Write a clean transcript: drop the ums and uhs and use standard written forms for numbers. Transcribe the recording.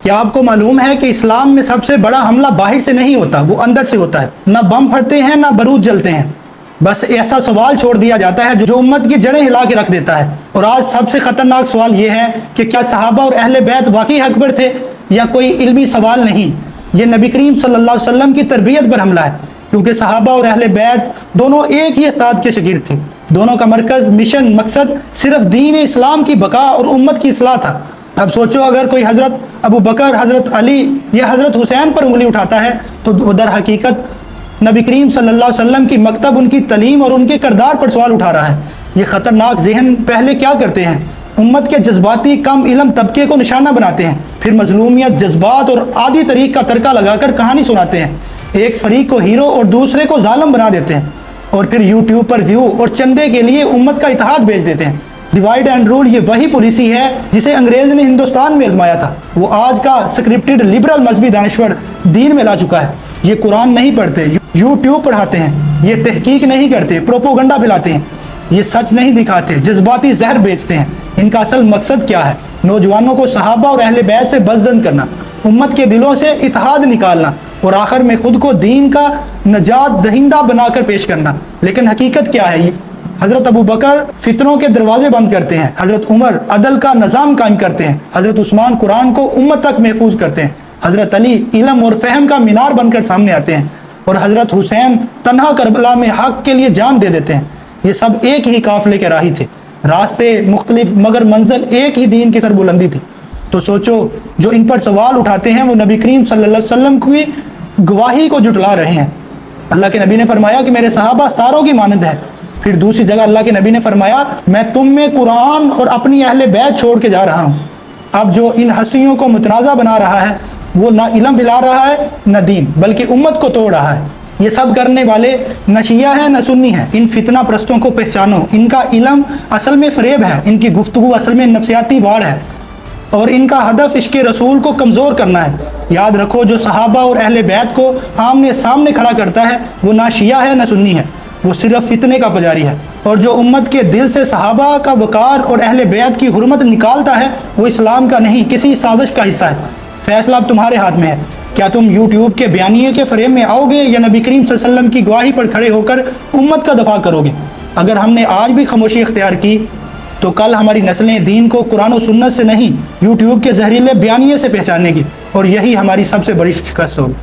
کیا آپ کو معلوم ہے کہ اسلام میں سب سے بڑا حملہ باہر سے نہیں ہوتا، وہ اندر سے ہوتا ہے۔ نہ بم پھٹتے ہیں نہ بارود جلتے ہیں، بس ایسا سوال چھوڑ دیا جاتا ہے جو امت کی جڑیں ہلا کے رکھ دیتا ہے۔ اور آج سب سے خطرناک سوال یہ ہے کہ کیا صحابہ اور اہل بیت واقعی حق پر تھے یا کوئی علمی سوال نہیں؟ یہ نبی کریم صلی اللہ علیہ وسلم کی تربیت پر حملہ ہے، کیونکہ صحابہ اور اہل بیت دونوں ایک ہی استاد کے شاگرد تھے۔ دونوں کا مرکز، مشن، مقصد صرف دین اسلام کی بقا اور امت کی اصلاح تھا۔ اب سوچو، اگر کوئی حضرت ابو بکر، حضرت علی یا حضرت حسین پر انگلی اٹھاتا ہے تو وہ در حقیقت نبی کریم صلی اللہ علیہ وسلم کی مکتب، ان کی تعلیم اور ان کے کردار پر سوال اٹھا رہا ہے۔ یہ خطرناک ذہن پہلے کیا کرتے ہیں؟ امت کے جذباتی کم علم طبقے کو نشانہ بناتے ہیں، پھر مظلومیت، جذبات اور عادی طریق کا ترکہ لگا کر کہانی سناتے ہیں۔ ایک فریق کو ہیرو اور دوسرے کو ظالم بنا دیتے ہیں، اور پھر یوٹیوب پر ویو اور چندے کے لیے امت کا اتحاد بیچ دیتے ہیں۔ ڈیوائیڈ اینڈ رول، یہ وہی پالیسی ہے جسے انگریز نے ہندوستان میں آزمایا تھا۔ وہ آج کا سکرپٹڈ لبرل مذہبی دانشور دین میں لا چکا ہے۔ یہ قرآن نہیں پڑھتے، یوٹیوب پڑھاتے ہیں۔ یہ تحقیق نہیں کرتے، پروپوگنڈا پھیلاتے ہیں۔ یہ سچ نہیں دکھاتے، جذباتی زہر بیچتے ہیں۔ ان کا اصل مقصد کیا ہے؟ نوجوانوں کو صحابہ اور اہل بیت سے بزدل کرنا، امت کے دلوں سے اتحاد نکالنا، اور آخر میں خود کو دین کا نجات دہندہ بنا کر پیش کرنا۔ لیکن حقیقت کیا ہے؟ حضرت ابو بکر فتنوں کے دروازے بند کرتے ہیں، حضرت عمر عدل کا نظام قائم کرتے ہیں، حضرت عثمان قرآن کو امت تک محفوظ کرتے ہیں، حضرت علی علم اور فہم کا مینار بن کر سامنے آتے ہیں، اور حضرت حسین تنہا کربلا میں حق کے لیے جان دے دیتے ہیں۔ یہ سب ایک ہی قافلے کے راہی تھے، راستے مختلف مگر منزل ایک ہی، دین کی سربلندی تھی۔ تو سوچو، جو ان پر سوال اٹھاتے ہیں وہ نبی کریم صلی اللہ علیہ وسلم کی گواہی کو جھٹلا رہے ہیں۔ اللہ کے نبی نے فرمایا کہ میرے صحابہ ستاروں کی مانند ہے۔ پھر دوسری جگہ اللہ کے نبی نے فرمایا، میں تم میں قرآن اور اپنی اہل بیت چھوڑ کے جا رہا ہوں۔ اب جو ان ہستیوں کو متنازع بنا رہا ہے، وہ نہ علم پھیلا رہا ہے نہ دین، بلکہ امت کو توڑ رہا ہے۔ یہ سب کرنے والے نہ شیعہ ہیں نہ سنی ہیں۔ ان فتنہ پرستوں کو پہچانو، ان کا علم اصل میں فریب ہے، ان کی گفتگو اصل میں نفسیاتی واڑ ہے، اور ان کا ہدف عشق رسول کو کمزور کرنا ہے۔ یاد رکھو، جو صحابہ اور اہل بیت کو آمنے سامنے کھڑا کرتا ہے وہ نہ شیعہ ہے نہ سنی ہے، وہ صرف فتنے کا پجاری ہے۔ اور جو امت کے دل سے صحابہ کا وقار اور اہل بیت کی حرمت نکالتا ہے وہ اسلام کا نہیں، کسی سازش کا حصہ ہے۔ فیصلہ اب تمہارے ہاتھ میں ہے۔ کیا تم یوٹیوب کے بیانیے کے فریم میں آؤ گے یا نبی کریم صلی اللہ علیہ وسلم کی گواہی پر کھڑے ہو کر امت کا دفاع کرو گے؟ اگر ہم نے آج بھی خاموشی اختیار کی تو کل ہماری نسلیں دین کو قرآن و سنت سے نہیں، یوٹیوب کے زہریلے بیانیے سے پہچاننے گی، اور یہی ہماری سب سے بڑی شکست ہوگی۔